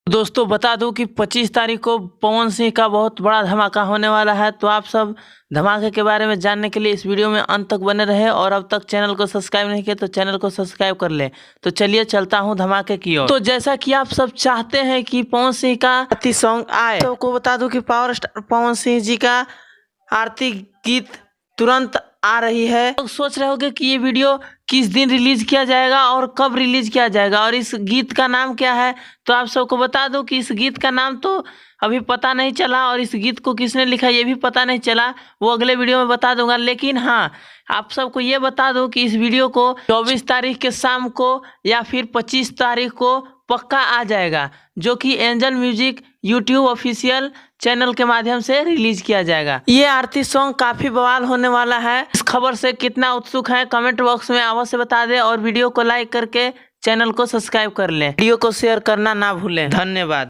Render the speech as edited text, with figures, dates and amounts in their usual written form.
दोस्तों बता दूं कि 25 तारीख को पवन सिंह का बहुत बड़ा धमाका होने वाला है। तो आप सब धमाके के बारे में जानने के लिए इस वीडियो में अंत तक बने रहे और अब तक चैनल को सब्सक्राइब नहीं किया तो चैनल को सब्सक्राइब कर ले। तो चलिए चलता हूं धमाके की ओर। तो जैसा कि आप सब चाहते हैं कि पवन सिंह का आरती सॉन्ग आए, तो आपको बता दूं कि पावर स्टार पवन सिंह जी का आरती गीत तुरंत आ रही है। लोग सोच रहे होंगे कि ये वीडियो किस दिन रिलीज किया जाएगा और कब रिलीज किया जाएगा और इस गीत का नाम क्या है। तो आप सबको बता दूं कि इस गीत का नाम तो अभी पता नहीं चला और इस गीत को किसने लिखा ये भी पता नहीं चला, वो अगले वीडियो में बता दूंगा। लेकिन हाँ, आप सबको ये बता दूं कि इस वीडियो को 24 तारीख के शाम को या फिर 25 तारीख को पक्का आ जाएगा, जो कि angel music YouTube official channel के माध्यम से रिलीज किया जाएगा। ये आरती सॉन्ग काफी बवाल होने वाला है। इस खबर से कितना उत्सुक है कमेंट बॉक्स में अवश्य बता दे और वीडियो को लाइक करके चैनल को सब्सक्राइब कर लें। वीडियो को शेयर करना ना भूलें। धन्यवाद।